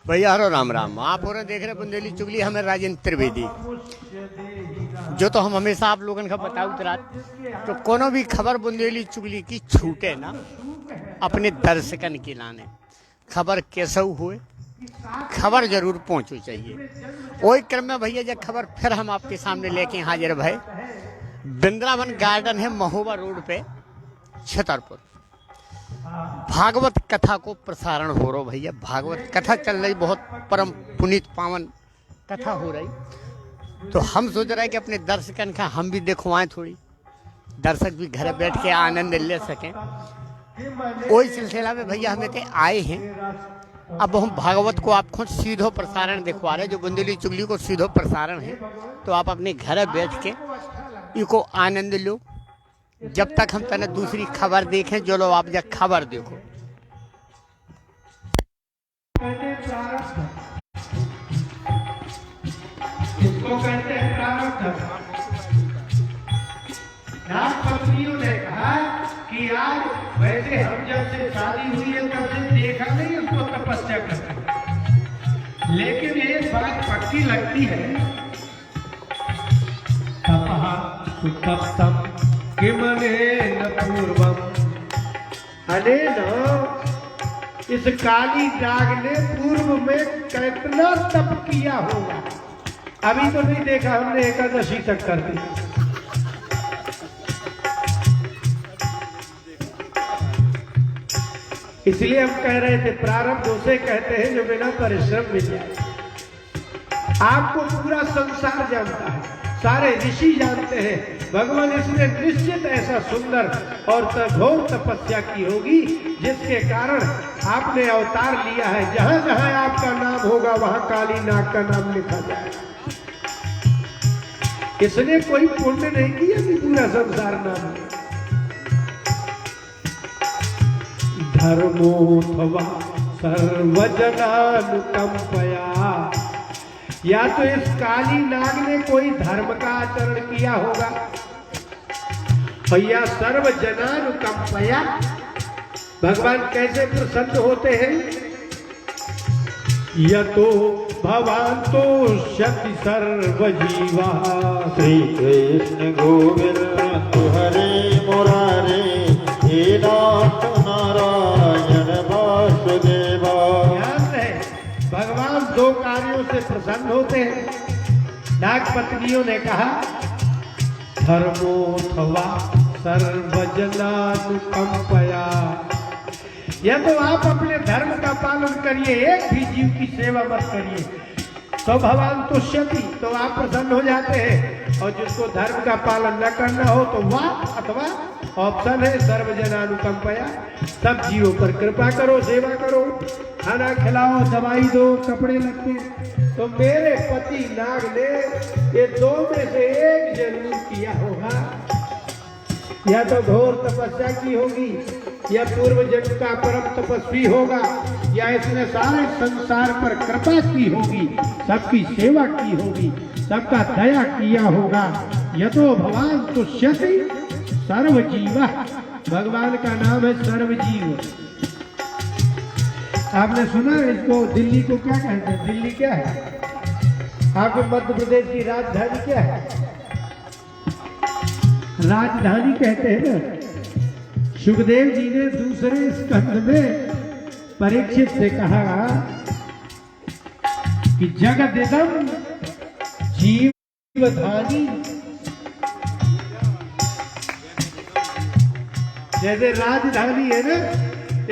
भैया हरो राम राम। आप हो रहे देख रहे बुंदेली चुगली, हमें राजेंद्र त्रिवेदी। जो तो हम हमेशा आप लोगों का बताऊ उतरा तो कोनो भी खबर बुंदेली चुगली की छूटे ना अपने दर्शकन के लाने। खबर कैसे हुए खबर जरूर पहुंचनी चाहिए। वही क्रम में भैया जब खबर फिर हम आपके सामने लेके हाजिर भय। वृंदावन गार्डन है महोबा रोड पे छतरपुर। भागवत कथा को प्रसारण हो रहा भैया। भागवत कथा चल रही, बहुत परम पुनीत पावन कथा हो रही। तो हम सोच रहे हैं कि अपने दर्शकन का हम भी दिखवाएं, थोड़ी दर्शक भी घर बैठ के आनंद ले सकें। वही सिलसिला में भैया हमें के आए हैं। अब हम भागवत को आप खुद सीधो प्रसारण दिखवा रहे हैं, जो बुंदेली चुगली को सीधो प्रसारण है। तो आप अपने घर बैठ के इको आनंद लो, जब तक हम तने दूसरी खबर देखें। जो लो आप जब खबर देखो। इसको कहते हैं प्रारब्ध। नागपत्नियों ने कहा कि आज वैसे हम जब से शादी हुई है तब से देखा नहीं उसको तपस्या करते, लेकिन एक बात पक्की लगती है, तपः सुतप्तम् किमनेन पूर्वम। अनेन इस काली नाग ने पूर्व में कितना तप किया होगा। अभी तो नहीं देखा हमने, एकादशी तक कर दी। इसलिए हम कह रहे थे प्रारब्ध उसे कहते हैं जो बिना परिश्रम मिल जाए। आपको पूरा संसार जानता है, सारे ऋषि जानते हैं। भगवान इसने निश्चित ऐसा सुंदर और घोर तपस्या की होगी जिसके कारण आपने अवतार लिया है। जहां जहां आपका नाम होगा वहां काली नाग का नाम लिखा जाएगा। इसने कोई पुण्य नहीं किया कि पूरा संसार नाम है। धर्मोऽथवा सर्वजनानुकंपया। या तो इस काली नाग ने कोई धर्म का आचरण किया होगा, और या सर्वजनानुकंपया। भगवान कैसे प्रसन्न होते हैं? यतो भवान तो शक्ति सर्वजीवा। श्री कृष्ण गोविंद हरे मुरारे हे नाथ नारायण वासुदेवा। ध्यान रहे, भगवान दो कार्यों से प्रसन्न होते हैं। नागपत्नियों ने कहा धर्मोऽथवा सर्वजनानुकंपया। या तो आप अपने धर्म का पालन करिए, एक भी जीव की सेवा मत करिए, तो भगवान तुष्यति, तो आप प्रसन्न हो जाते हैं। और जिसको धर्म का पालन न करना हो तो वह अथवा ऑप्शन है सर्वजनानुकंपया। सब जीवों पर कृपा करो, सेवा करो, खाना खिलाओ, दवाई दो, कपड़े लगते। तो मेरे पति नाग ने ये दो में से एक जरूर किया होगा। या तो घोर तपस्या की होगी, या पूर्व जन्म का परम तपस्वी होगा, या इसने सारे संसार पर कृपा की होगी, सबकी सेवा की होगी, सबका दया किया होगा। यतो भगवान तुष्यति सर्वजीवा। भगवान का नाम है सर्वजीव। आपने सुना इसको, दिल्ली को क्या कहते हैं? दिल्ली क्या है? आपको मध्य प्रदेश की राजधानी क्या है? राजधानी कहते हैं ना। सुखदेव जी ने दूसरे स्कंद में परीक्षित से कहा कि जगदिदम जीवधानी। जैसे राजधानी है ना,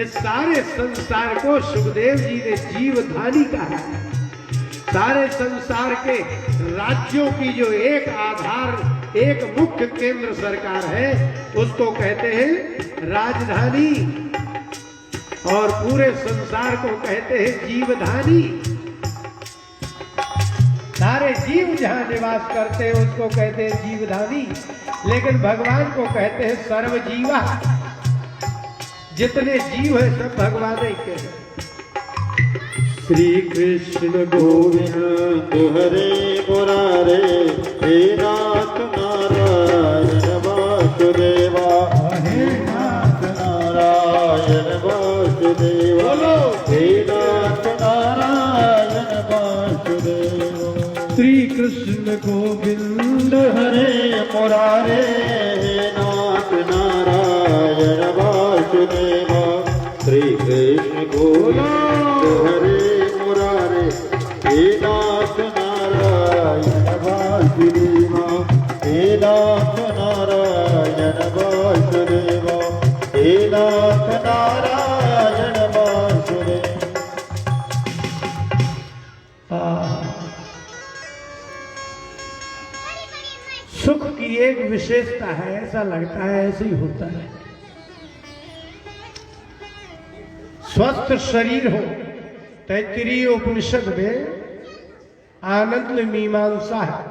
इस सारे संसार को सुखदेव जी ने जीवधानी कहा है। सारे संसार के राज्यों की जो एक आधार, एक मुख्य केंद्र सरकार है, उसको कहते हैं राजधानी, और पूरे संसार को कहते हैं जीवधानी। सारे जीव जहां निवास करते हैं उसको कहते हैं जीवधानी, लेकिन भगवान को कहते हैं सर्वजीवा। जितने जीव है सब भगवान ही के हैं। श्री कृष्ण गोविंद हरे मुरारे हे नाथ नारायण वासुदेवा। हे नाथ नारायण वासुदेवा। बोलो हे नाथ नारायण श्री कृष्ण गोविंद हरे मुरारे हे नाथ नारायण वासुदेवा श्री कृष्ण गोविंद हरे मुरारे हे नाथ नारायण वासुदेवा हे नाथ नारायण वासुदेवा हे नाथ नारायण वासुदेवा। सुख की एक विशेषता है, ऐसा लगता है ऐसे ही होता है। स्वस्थ शरीर हो, तैत्तिरीय उपनिषद में आनंद मीमांसा है।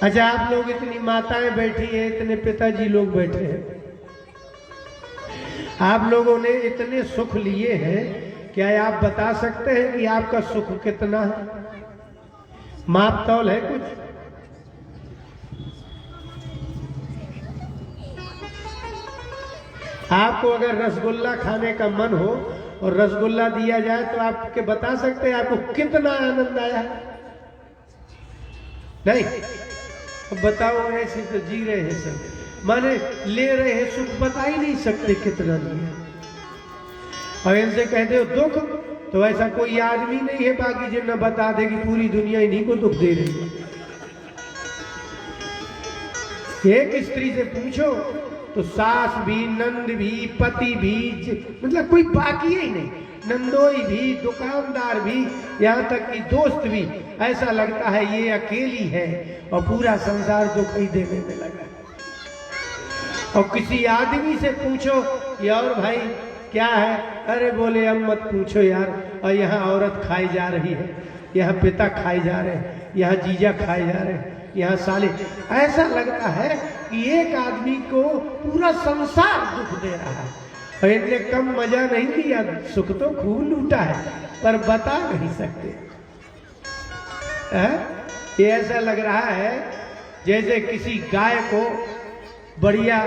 अच्छा, आप लोग इतनी माताएं बैठी हैं, इतने पिताजी लोग बैठे हैं, आप लोगों ने इतने सुख लिए हैं, क्या आप बता सकते हैं कि आपका सुख कितना है? माप तौल है कुछ? आपको अगर रसगुल्ला खाने का मन हो और रसगुल्ला दिया जाए तो आप बता सकते हैं आपको कितना आनंद आया? नहीं? अब बताओ, ऐसे तो जी रहे हैं सब, माने ले रहे हैं सुख, बता ही नहीं सकते कितना लिया। और इनसे कहते हो दुख, तो ऐसा कोई आदमी नहीं है बाकी जो न बता दे कि पूरी दुनिया इन्हीं को दुख दे रही है। एक स्त्री से पूछो तो सास भी, नंद भी, पति भी, मतलब कोई बाकी ही नहीं, नंदोई भी, दुकानदार भी, यहाँ तक कि दोस्त भी, ऐसा लगता है ये अकेली है और पूरा संसार दुख ही देने में लगा। और किसी आदमी से पूछो कि और भाई क्या है, अरे बोले अब मत पूछो यार, और यहाँ औरत खाई जा रही है, यहाँ पिता खाए जा रहे हैं, यहाँ जीजा खाए जा रहे हैं, यहाँ साले। ऐसा लगता है कि एक आदमी को पूरा संसार दुख दे रहा है और इतने कम मजा नहीं लिया, सुख तो खूब लूटा है पर बता नहीं सकते। ये ऐसा लग रहा है जैसे किसी गाय को बढ़िया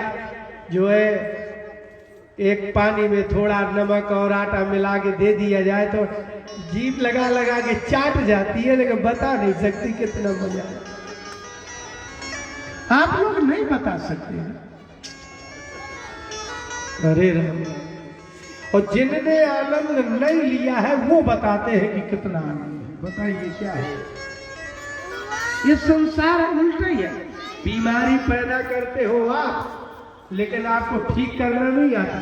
जो है एक पानी में थोड़ा नमक और आटा मिला के दे दिया जाए तो जीभ लगा लगा के चाट जाती है, लेकिन बता नहीं सकती कितना मजा है। आप लोग नहीं बता सकते। अरे राम, और जिनने आनंद नहीं लिया है वो बताते हैं कि कितना आनंद है। बताइए क्या है? ये संसार उल्टा ही है। बीमारी पैदा करते हो आप, लेकिन आपको ठीक करना नहीं आता।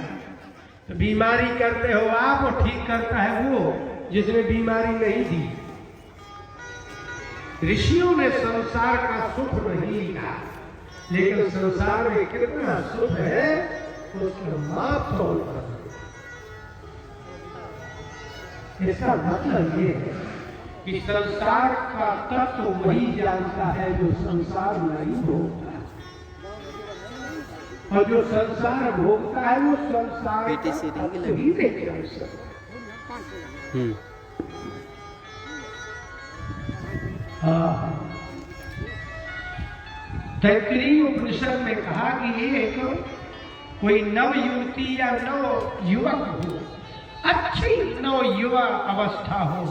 तो बीमारी करते हो आप और ठीक करता है वो जिसने बीमारी नहीं दी। ऋषियों ने संसार का सुख नहीं लिया, लेकिन संसार में कितना सुख है उसका माप तोल कर। इसका मतलब ये है कि संसार का तत्व वही जानता है जो संसार नहीं भोगता, और जो संसार भोगता है वो संसार का तत्व ही नहीं जान सकता। तैत्तिरीय उपनिषद में कहा कि एक कोई नव युवती या नव युवक हो, अच्छी नव युवा अवस्था हो,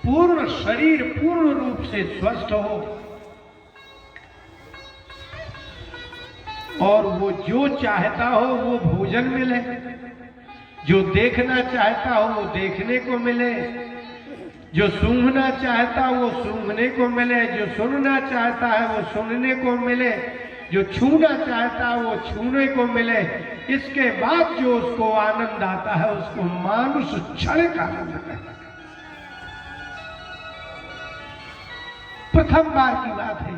पूर्ण शरीर पूर्ण रूप से स्वस्थ हो, और वो जो चाहता हो वो भोजन मिले, जो देखना चाहता हो वो देखने को मिले, जो सूंघना चाहता है वो सूंघने को मिले, जो सुनना चाहता है वो सुनने को मिले, जो छूना चाहता है वो छूने को मिले। इसके बाद जो उसको आनंद आता है उसको मानुष क्षण का आनंद कहता है। प्रथम बार की बात है।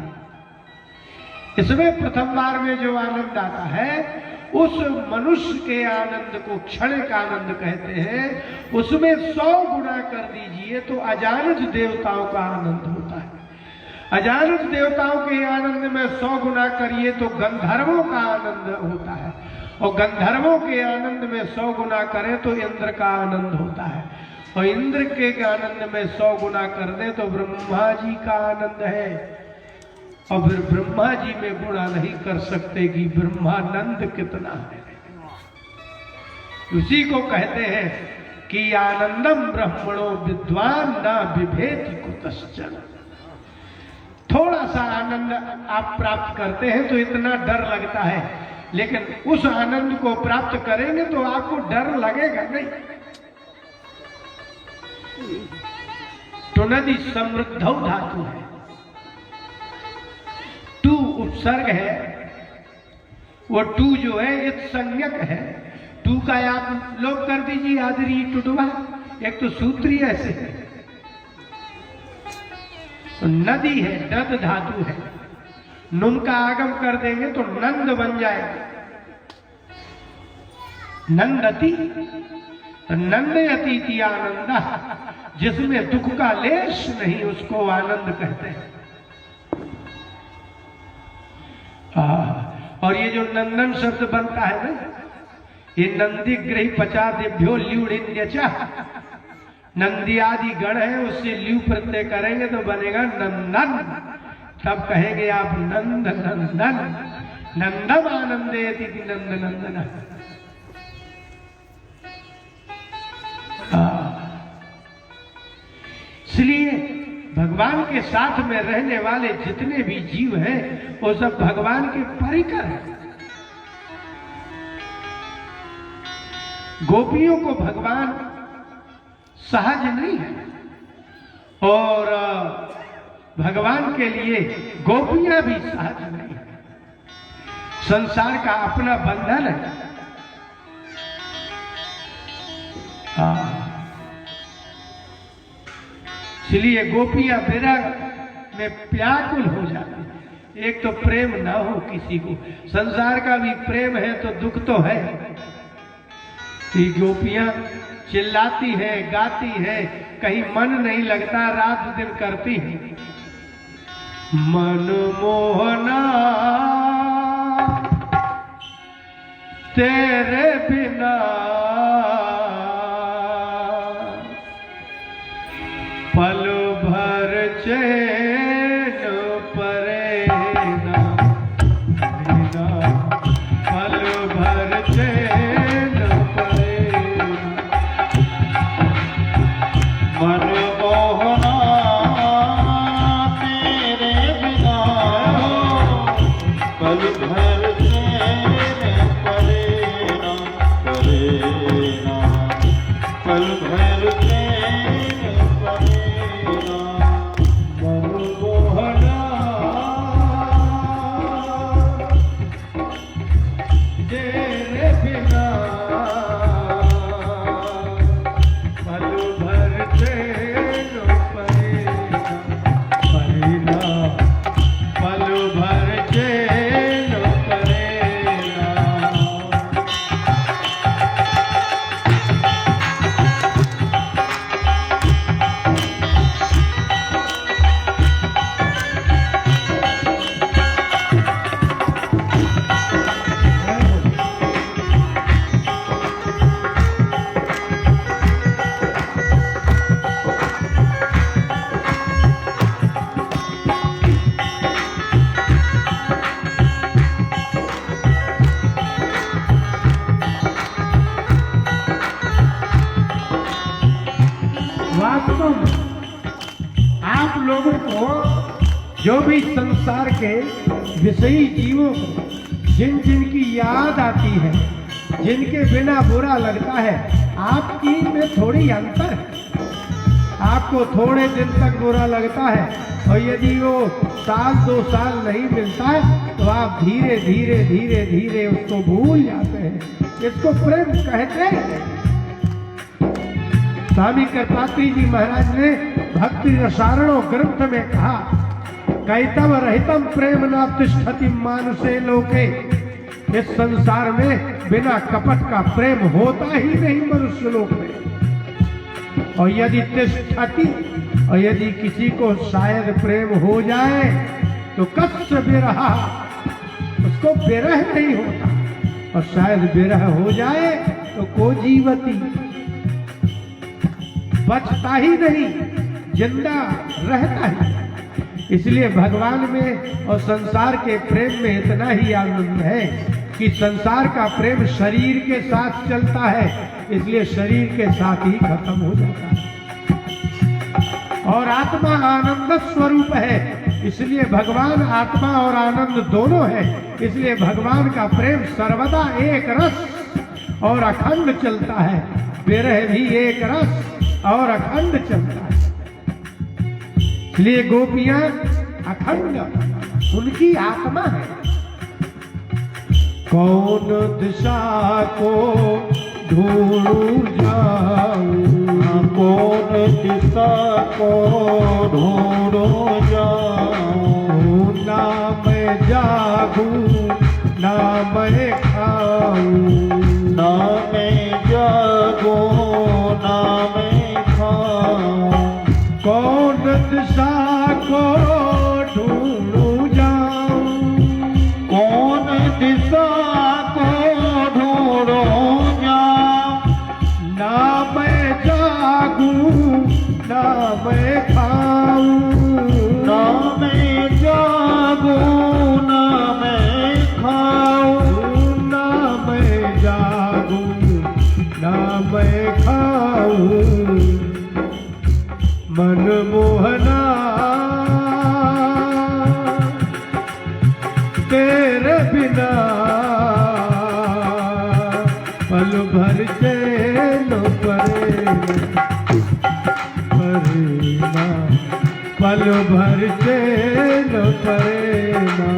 इसमें प्रथम बार में जो आनंद आता है उस मनुष्य के आनंद को क्षण का आनंद कहते हैं। उसमें 100 गुना कर दीजिए तो अजानज देवताओं का आनंद होता है। अजानज देवताओं के आनंद में 100 गुना करिए तो गंधर्वों का आनंद होता है, और गंधर्वों के आनंद में 100 गुना करें तो इंद्र का आनंद होता है, और इंद्र के आनंद में 100 गुना कर दे तो ब्रह्मा जी का आनंद है। और फिर ब्रह्मा जी में गुणा नहीं कर सकते कि ब्रह्मानंद कितना है। उसी को कहते हैं कि आनंदम ब्रह्मणो विद्वान न विभेति कुतश्चन। थोड़ा सा आनंद आप प्राप्त करते हैं तो इतना डर लगता है, लेकिन उस आनंद को प्राप्त करेंगे तो आपको डर लगेगा नहीं। तो नदी समृद्धौ धातु है, टू उपसर्ग है, वो टू जो है एक संज्ञक है। टू का आप लोग कर दीजिए आदरी टुटवा, एक तो सूत्री ऐसे है। तो नदी है, नद धातु है, नुम का आगम कर देंगे तो नंद बन जाएगा, नंदति। तो नंदयति इति आनंद, जिसमें दुख का लेश नहीं उसको आनंद कहते हैं। और ये जो नंदन शब्द बनता है ना, ये नंदी ग्रही पचादेभ्यो ल्यूढ़, नंदी आदि गण है, उससे ल्यू प्रत्यय करेंगे तो बनेगा नंदन। तब कहेंगे आप नंद नंदन, नंदम आनंदेति नंद नंदन। इसलिए भगवान के साथ में रहने वाले जितने भी जीव हैं वो सब भगवान के परिकर हैं। गोपियों को भगवान सहज नहीं है, और भगवान के लिए गोपियां भी सहज नहीं है। संसार का अपना बंधन है। इसलिए गोपियां विरह में व्याकुल हो जाती है। एक तो प्रेम ना हो किसी को, संसार का भी प्रेम है तो दुख तो है। ये गोपियां चिल्लाती है, गाती है, कहीं मन नहीं लगता, रात दिन करती है। मन मोहना तेरे बिना पल भर चैन परे ना, पल भर चैन परे मन मोहना तेरे बिना पल भर चैन परे ना, पल भर चैन परे ना। मन मोहना तेरे बिना पल भर चैन परे ना, पल भर चैन परे ना। वास्तव में आप लोगों को जो भी संसार के विषयी जीवों को जिन जिन की याद आती है, जिनके बिना बुरा लगता है, आपकी में थोड़ी अंतर है। आपको थोड़े दिन तक बुरा लगता है, और यदि वो साल 2 साल नहीं मिलता है तो आप धीरे धीरे धीरे धीरे उसको भूल जाते हैं। इसको प्रेम कहते हैं। स्वामी कृपात्री जी महाराज ने भक्ति रसारणो ग्रंथ में कहा, कैतव रहितम प्रेम न तिष्ठति मानुषे लोके। इस संसार में बिना कपट का प्रेम होता ही नहीं मनुष्य लोक में। और यदि तिष्ठति, और यदि किसी को शायद प्रेम हो जाए तो कस्य विरह, उसको विरह नहीं होता। और शायद विरह हो जाए तो को जीवती, बचता ही नहीं, जिंदा रहता ही। इसलिए भगवान में और संसार के प्रेम में इतना ही आनंद है कि संसार का प्रेम शरीर के साथ चलता है, इसलिए शरीर के साथ ही खत्म हो जाता है। और आत्मा आनंद स्वरूप है, इसलिए भगवान आत्मा और आनंद दोनों है। इसलिए भगवान का प्रेम सर्वदा एक रस और अखंड चलता है। विरह भी एक रस और अखंड चलता है। इसलिए गोपियां अखंड उनकी आत्मा है। कौन दिशा को ढूंढूं जाऊं, कौन दिशा को ढूंढूं जाऊं, ना मैं जागूं ना मैं खाऊं, ना मैं जागूं ना मैं खाऊं, कौन दिशा को ढूंढूं जाऊं, कौन दिशा को ढूंढूं जाऊं, ना मैं जागूं ना मैं खाऊं, ना मैं जागूं ना मैं खाऊं, ना मैं जागूं ना मैं खाऊं, मनमोहना तेरे बिना पल भर चैन परेना, पल भर चैन परेना।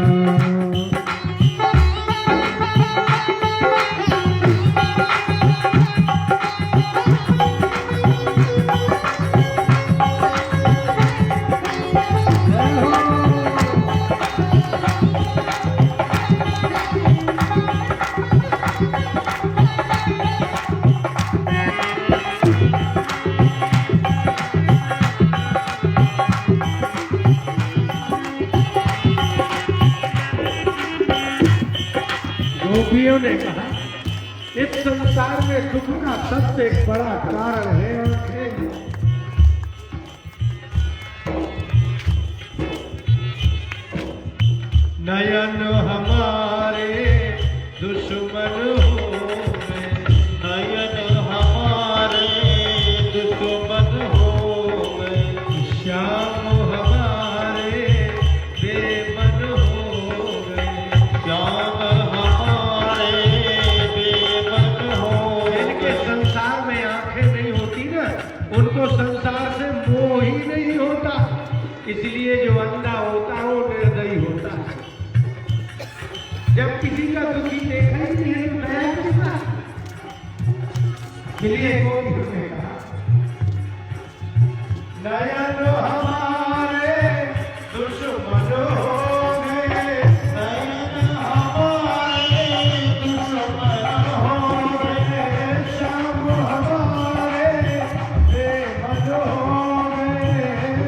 गोपियों ने कहा इस संसार में सुख का सबसे बड़ा कारण है आंखें। नयन हमारे दुश्मन हो गए, नयन हमारे दुश्मन हो गए, श्याम हमारे बेमन हो गए, श्याम हमारे बेमन हो जिनके संसार में आंखें नहीं होती ना, उनको संसार से मोह ही नहीं होता। इसलिए जो अंधा होता है वो निर्दयी होता है। जब किसी का दुखी देखा ही नहीं है तो दया किसका? इसलिए गोपियों ने कहा नयन हमारे दुश्मन हो गए, नयन हमारे दुश्मन हो गए, श्याम हमारे बेमन हो गए।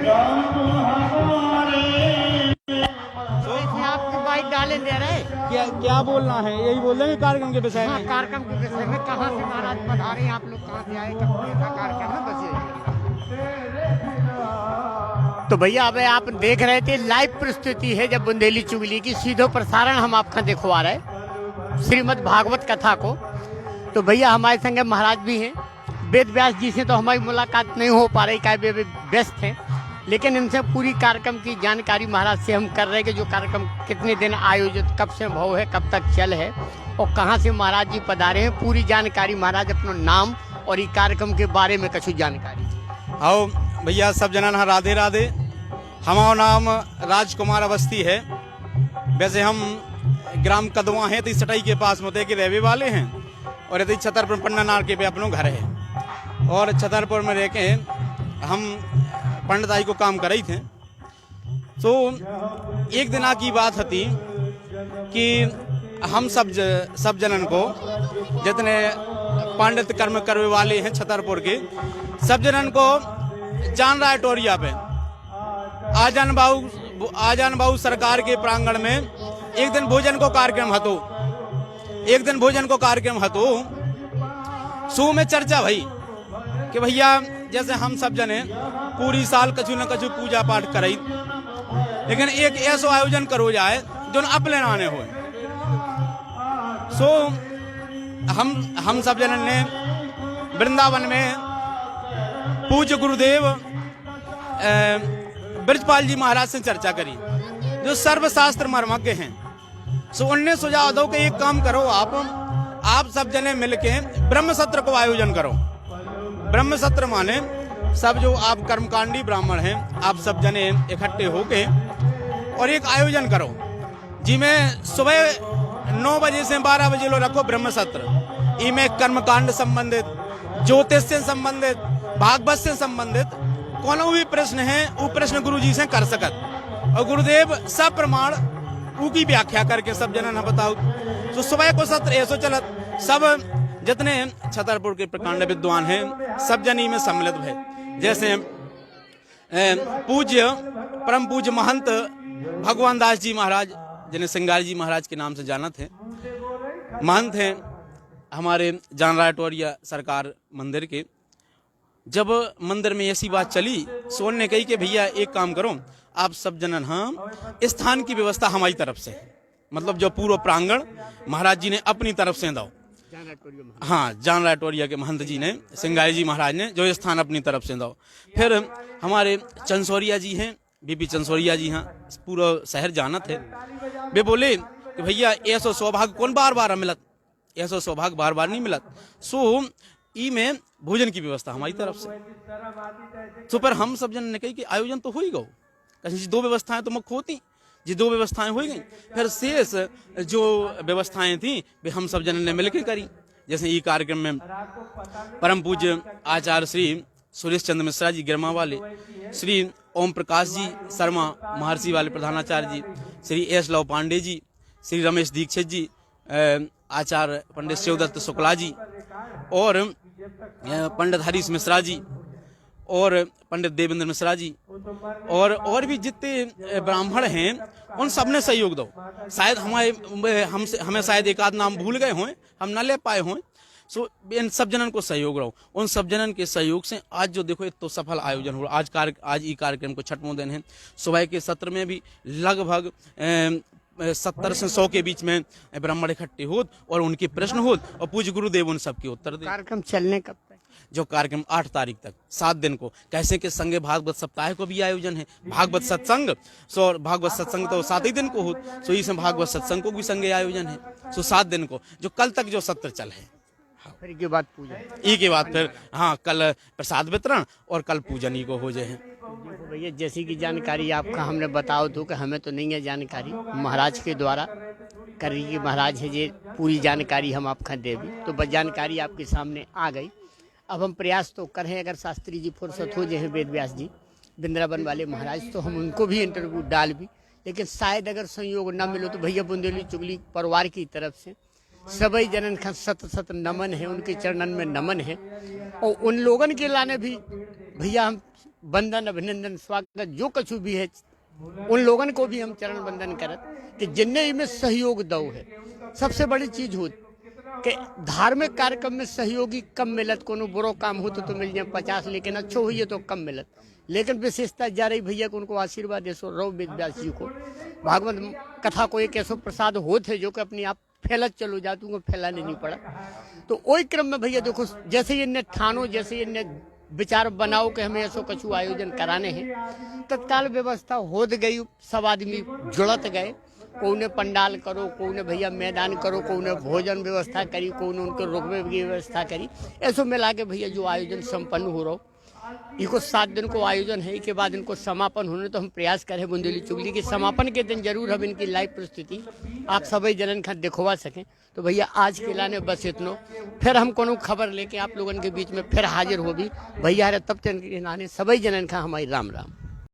श्याम हमारे तो इसमें आपकी बाइक डाले दे रहे क्या बोलना है, यही बोल रहे हैं कार्यक्रम के विषय हाँ, में। कार्यक्रम के विषय में कहाँ से महाराज पधारे हैं, आप लोग कहाँ से आए, कब कैसा कार्यक्रम है, बस यही। तो भैया अब आप देख रहे थे लाइव प्रस्तुति है जब बुंदेली चुगली की सीधो प्रसारण हम आपका दिखवा रहे श्रीमद् भागवत कथा को। तो भैया हमारे संगे महाराज भी हैं, वेद व्यास जी से तो हमारी मुलाकात नहीं हो पा रही, क्या वे व्यस्त हैं, लेकिन इनसे पूरी कार्यक्रम की जानकारी महाराज से हम कर रहे हैं कि जो कार्यक्रम कितने दिन आयोजित, कब से भव है, कब तक चल है और कहाँ से महाराज जी पधारे हैं, पूरी जानकारी महाराज अपना नाम और ये कार्यक्रम के बारे में कुछ जानकारी। आओ भैया सब जना राधे राधे। हमारा नाम राजकुमार अवस्थी है। वैसे हम ग्राम कदवा हैं, तो इस सटाई के पास मोते के रहने वाले हैं और यदि छतरपुर पन्ना नारके पे अपनों घर है और छतरपुर में रह के हम पंडिताई को काम कर रही थे। तो एक दिन की बात थी कि हम सब जनन को जितने पंडित कर्म करने वाले हैं छतरपुर के सब जनन को जान रहा है टोरिया पे आजान बाबू सरकार के प्रांगण में एक दिन भोजन को कार्यक्रम हतो सू में चर्चा भई कि भैया जैसे हम सब जने पूरी साल कछु न कछु पूजा पाठ करई, लेकिन एक ऐसा आयोजन करो जाए जो अपने नाने हो। सो हम सब जनन ने वृंदावन में पूज्य गुरुदेव ब्रजपाल जी महाराज से चर्चा करी, जो सर्वशास्त्र मर्मज्ञ हैं। सो उनने सुझाव दो कि एक काम करो, आप सब जने मिलके ब्रह्म सत्र को आयोजन करो। ब्रह्म सत्र माने सब जो आप कर्मकांडी ब्राह्मण हैं, आप सब जने इकट्ठे होके और एक आयोजन करो, जिसमें सुबह 9 बजे से 12 बजे लो रखो ब्रह्म सत्र। इनमें कर्मकांड संबंधित, ज्योतिष से संबंधित, भागवत से संबंधित कोनो भी प्रश्न है वो प्रश्न गुरु जी से कर सकत, और गुरुदेव सब प्रमाण की व्याख्या करके सब जनन बताओ। तो सुबह को सत्र ऐसो चलत, सब जितने छतरपुर के प्रकांड विद्वान हैं सब जनी में सम्मिलित है। जैसे पूज्य परम पूज्य महंत भगवान दास जी महाराज, जिन्हें सिंगारी जी महाराज के नाम से जाना थे, महंत हैं हमारे जान रायटोरिया सरकार मंदिर के। जब मंदिर में ऐसी बात चली, सोन ने कही कि भैया एक काम करो, आप सब जनन, हाँ स्थान की व्यवस्था हमारी तरफ से, मतलब जो पूर्व प्रांगण महाराज जी ने अपनी तरफ से दो। हाँ, जान रायटोरिया के महंत जी ने, सिंगारी जी महाराज ने जो स्थान अपनी तरफ से दो। फिर हमारे चंसोरिया जी हैं, बीपी चंसोरिया जी, हाँ पूरा शहर जाना थे। वे बोले कि भैया ऐसो सौभाग्य कौन बार बार मिलत, ऐसो सौभाग्य बार बार नहीं मिलत। सो ई में भोजन की व्यवस्था हमारी तरफ से। तो पर हम सब जन ने कही कि आयोजन तो हो ही गो, कहीं 2 व्यवस्थाएं तो मुख्य होती, जी 2 व्यवस्थाएं हो गई। फिर शेष जो व्यवस्थाएं थी वे हम सब जन ने मिलकर करी। जैसे ई कार्यक्रम में परम पूज्य आचार्य श्री सुरेश चंद्र मिश्रा जी गिरमा वाले, श्री ओम प्रकाश जी शर्मा महर्षि वाले प्रधानाचार्य जी, श्री एस लव पांडे जी, श्री रमेश दीक्षित जी, आचार्य पंडित शिवदत्त शुक्ला जी, और पंडित हरीश मिश्रा जी, और पंडित देवेंद्र मिश्रा जी, और भी जितने ब्राह्मण हैं उन सब ने सहयोग दो। शायद हमें शायद एक आध नाम भूल गए हों, हम न ले पाए हों। सो इन सब जनन को सहयोग रहो, उन सब जनन के सहयोग से आज जो देखो एक तो सफल आयोजन हो। आज ई कार्यक्रम को 6वां दिन है। सुबह के सत्र में भी लगभग 70 से 100 के बीच में ब्राह्मण इकट्ठे होत और उनके प्रश्न होत, और पूज्य गुरुदेव उन सबके उत्तर दे। कार्यक्रम चलने कब तक? जो कार्यक्रम 8 तारीख तक 7 दिन को, कैसे के संगे भागवत सप्ताह को भी आयोजन है। भागवत सत्संग, सो भागवत सत्संग तो 7 ही दिन को हो, सो इसमें भागवत सत्संग को भी संगे आयोजन है। सो 7 दिन को, जो कल तक जो सत्र चल है। फिर के बाद पूजा, ई के बाद फिर हाँ कल प्रसाद वितरण और कल पूजन ही को हो जाए। देखो भैया, जैसी की जानकारी आपका हमने बताओ तो कि हमें तो नहीं है जानकारी, महाराज के द्वारा करी कि महाराज है जे पूरी जानकारी हम आपका देवी, तो बस जानकारी आपके सामने आ गई। अब हम प्रयास तो कर रहे हैं, अगर शास्त्री जी फुर्सत हो जाए वेद व्यास जी वृंदावन वाले महाराज, तो हम उनको भी इंटरव्यू डाल भी, लेकिन शायद अगर संयोग ना मिलो तो भैया बुंदेली चुगली परिवार की तरफ से सभी जनन का सत नमन है, उनके चरणन में नमन है। और उन लोगन के लाने भी भैया हम बंदन अभिनंदन स्वागत जो कछु भी है, उन लोगन को भी हम चरण बंदन करत कि जिनने इनमें सहयोग दो है। सबसे बड़ी चीज हो कि धार्मिक कार्यक्रम में सहयोगी कम मिलत, कोनो बुरो काम हो तो मिल जाए 50, लेकिन अच्छो हुई तो कम मिलत। लेकिन विशेषता जा रही भैया को उनको आशीर्वाद ऐसो रहो वेद व्यास जी को, भागवत कथा को एक ऐसो प्रसाद होते जो कि अपने आप फैलत चलो जातू को फैलाने नहीं पड़ा। तो वही क्रम में भैया देखो, जैसे इनने ठानो, जैसे इनने विचार बनाओ कि हमें ऐसो कछु आयोजन कराने हैं, तत्काल व्यवस्था हो गई। सब आदमी जुड़त गए, कोने पंडाल करो, कोने भैया मैदान करो, कोने भोजन व्यवस्था करी, कोने उनके रुकवे की व्यवस्था करी। ऐसो मिला के भैया जो आयोजन संपन्न हो रहा, इनको 7 दिन को आयोजन है। के बाद इनको समापन होने, तो हम प्रयास करें बुंदेली चुगली के समापन के दिन जरूर हम इनकी लाइव प्रस्तुति आप सभी जनन का दिखवा सकें। तो भैया आज के लाने बस इतनो, फिर हम कोनो खबर लेके आप लोगन के बीच में फिर हाजिर हो भी भैया, तब तक सभी जनन का हमारी राम राम।